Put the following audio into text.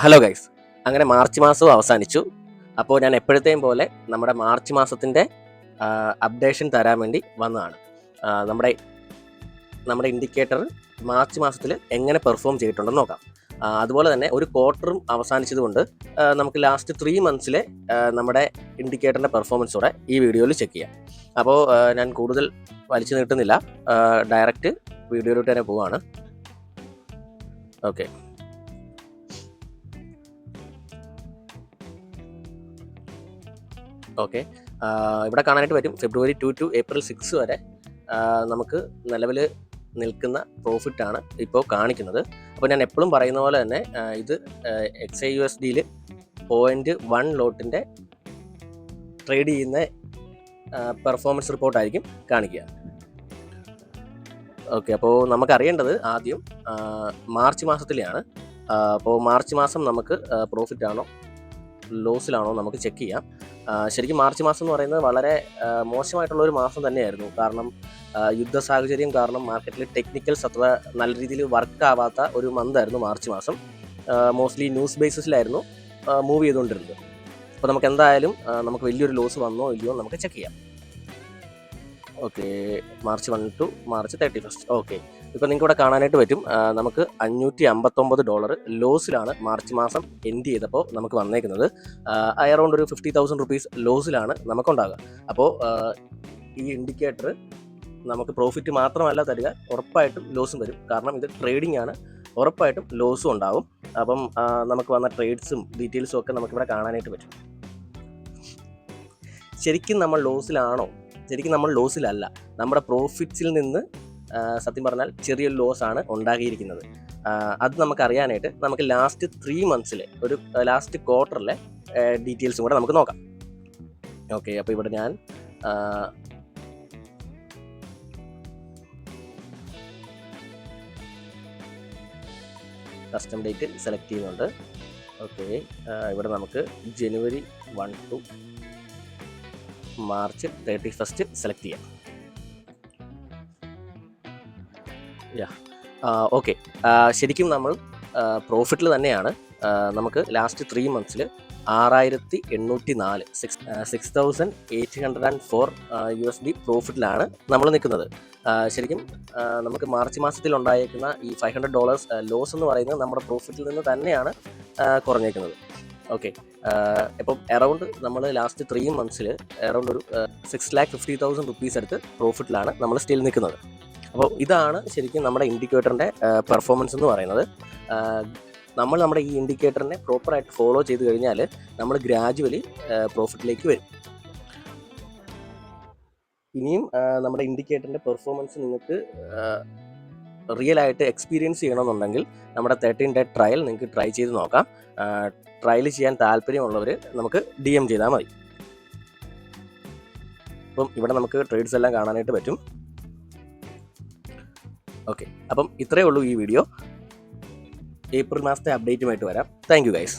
Hello guys, അങ്ങനെ March മാസവും അവസാനിച്ചു. അപ്പോൾ ഞാൻ എപ്പോഴത്തെയും പോലെ നമ്മുടെ മാർച്ച് മാസത്തിൻ്റെ അപ്ഡേഷൻ തരാൻ വേണ്ടി വന്നതാണ്. നമ്മുടെ നമ്മുടെ ഇൻഡിക്കേറ്റർ മാർച്ച് മാസത്തിൽ എങ്ങനെ പെർഫോം ചെയ്തിട്ടുണ്ടെന്ന് നോക്കാം. അതുപോലെ തന്നെ ഒരു ക്വാർട്ടറും അവസാനിച്ചതുകൊണ്ട് നമുക്ക് ലാസ്റ്റ് 3 മന്ത്സിലെ നമ്മുടെ ഇൻഡിക്കേറ്ററിൻ്റെ പെർഫോമൻസോടെ ഈ വീഡിയോയിൽ ചെക്ക് ചെയ്യാം. അപ്പോൾ ഞാൻ കൂടുതൽ വലിച്ചു നീട്ടുന്നില്ല, ഡയറക്റ്റ് വീഡിയോയിലോട്ട് തന്നെ പോവാണ്. ഓക്കെ, ഇവിടെ കാണാനായിട്ട് പറ്റും ഫെബ്രുവരി 2 to April 6 വരെ നമുക്ക് നിലവിൽ നിൽക്കുന്ന പ്രോഫിറ്റാണ് ഇപ്പോൾ കാണിക്കുന്നത്. അപ്പോൾ ഞാൻ എപ്പോഴും പറയുന്ന പോലെ തന്നെ ഇത് XAUSDയിൽ 0.1 ലോട്ടിൻ്റെ ട്രേഡ് ചെയ്യുന്ന പെർഫോമൻസ് റിപ്പോർട്ടായിരിക്കും കാണിക്കുക. ഓക്കെ, അപ്പോൾ നമുക്കറിയേണ്ടത് ആദ്യം മാർച്ച് മാസത്തിലെയാണ്. അപ്പോൾ മാർച്ച് മാസം നമുക്ക് പ്രോഫിറ്റാണോ ലോസിലാണോ നമുക്ക് ചെക്ക് ചെയ്യാം. ശരിക്കും മാർച്ച് മാസം എന്ന് പറയുന്നത് വളരെ മോശമായിട്ടുള്ളൊരു മാസം തന്നെയായിരുന്നു. കാരണം യുദ്ധ സാഹചര്യം കാരണം മാർക്കറ്റിൽ ടെക്നിക്കൽസ് അത്ര നല്ല രീതിയിൽ വർക്ക് ആവാത്ത ഒരു മന്തായിരുന്നു മാർച്ച് മാസം. മോസ്റ്റ്ലി ന്യൂസ് ബേസിസിലായിരുന്നു മൂവ് ചെയ്തുകൊണ്ടിരുന്നത്. അപ്പോൾ നമുക്ക് എന്തായാലും നമുക്ക് വലിയൊരു ലോസ് വന്നോ ഇല്ലയോ നമുക്ക് ചെക്ക് ചെയ്യാം. Okay, March 1 to March 31. Okay, ഇപ്പോൾ നിങ്ങൾക്ക് ഇവിടെ കാണാനായിട്ട് പറ്റും നമുക്ക് $559 ലോസിലാണ് മാർച്ച് മാസം എൻഡ് ചെയ്തപ്പോൾ നമുക്ക് വന്നേക്കുന്നത്. അറൗണ്ട് ഒരു 50,000 റുപ്പീസ് ലോസിലാണ് നമുക്കുണ്ടാകുക. അപ്പോൾ ഈ ഇൻഡിക്കേറ്റർ നമുക്ക് പ്രോഫിറ്റ് മാത്രമല്ല തരിക, ഉറപ്പായിട്ടും ലോസും വരും. കാരണം ഇത് ട്രേഡിംഗ് ആണ്, ഉറപ്പായിട്ടും ലോസും ഉണ്ടാകും. അപ്പം നമുക്ക് വന്ന ട്രേഡ്സും ഡീറ്റെയിൽസും ഒക്കെ നമുക്കിവിടെ കാണാനായിട്ട് പറ്റും. ശരിക്കും നമ്മൾ ലോസിലാണോ? ശരിക്കും നമ്മൾ ലോസിലല്ല, നമ്മുടെ പ്രോഫിറ്റ്സിൽ നിന്ന് സത്യം പറഞ്ഞാൽ ചെറിയൊരു ലോസാണ് ഉണ്ടാക്കിയിരിക്കുന്നത്. അത് നമുക്കറിയാനായിട്ട് നമുക്ക് ലാസ്റ്റ് 3 മന്ത്സിലെ ഒരു ലാസ്റ്റ് ക്വാർട്ടറിലെ ഡീറ്റെയിൽസും കൂടെ നമുക്ക് നോക്കാം. ഓക്കെ, അപ്പോൾ ഇവിടെ ഞാൻ കസ്റ്റം ഡേറ്റ് സെലക്ട് ചെയ്യുന്നുണ്ട്. ഓക്കെ, ഇവിടെ നമുക്ക് ജനുവരി 1 to March 31 സെലക്ട് ചെയ്യാം. ഓക്കെ, ശരിക്കും നമ്മൾ പ്രോഫിറ്റിൽ തന്നെയാണ്. നമുക്ക് ലാസ്റ്റ് 3 മന്ത്സിൽ 6,804 $6,804 USD പ്രോഫിറ്റിലാണ് നമ്മൾ നിൽക്കുന്നത്. ശരിക്കും നമുക്ക് മാർച്ച് മാസത്തിൽ ഉണ്ടായേക്കുന്ന ഈ $500 ലോസ് എന്ന് പറയുന്നത് നമ്മുടെ പ്രോഫിറ്റിൽ നിന്ന് തന്നെയാണ് കുറഞ്ഞേക്കുന്നത്. ഓക്കെ, ഇപ്പം അറൗണ്ട് നമ്മൾ ലാസ്റ്റ് 3 മന്ത്സിൽ അറൗണ്ട് ഒരു 6,50,000 റുപ്പീസ് എടുത്ത് പ്രോഫിറ്റിലാണ് നമ്മൾ സ്റ്റിൽ നിൽക്കുന്നത്. അപ്പോൾ ഇതാണ് ശരിക്കും നമ്മുടെ ഇൻഡിക്കേറ്ററിൻ്റെ പെർഫോമൻസ് എന്ന് പറയുന്നത്. നമ്മൾ നമ്മുടെ ഈ ഇൻഡിക്കേറ്ററിനെ പ്രോപ്പറായിട്ട് ഫോളോ ചെയ്ത് കഴിഞ്ഞാൽ നമ്മൾ ഗ്രാജുവലി പ്രോഫിറ്റിലേക്ക് വരും. ഇനിയും നമ്മുടെ ഇൻഡിക്കേറ്ററിൻ്റെ പെർഫോമൻസ് നിങ്ങൾക്ക് റിയൽ ആയിട്ട് എക്സ്പീരിയൻസ് ചെയ്യണമെന്നുണ്ടെങ്കിൽ നമ്മുടെ 13 ഡേ ട്രയൽ നിങ്ങൾക്ക് ട്രൈ ചെയ്ത് നോക്കാം. ട്രയൽ ചെയ്യാൻ താല്പര്യമുള്ളവർ നമുക്ക് DM ചെയ്താൽ മതി. അപ്പം ഇവിടെ നമുക്ക് ട്രേഡ്സ് എല്ലാം കാണാനായിട്ട് പറ്റും. ഓക്കെ, അപ്പം ഇത്രയേ ഉള്ളൂ ഈ വീഡിയോ. ഏപ്രിൽ മാസത്തെ അപ്ഡേറ്റുമായിട്ട് വരാം. Thank you guys.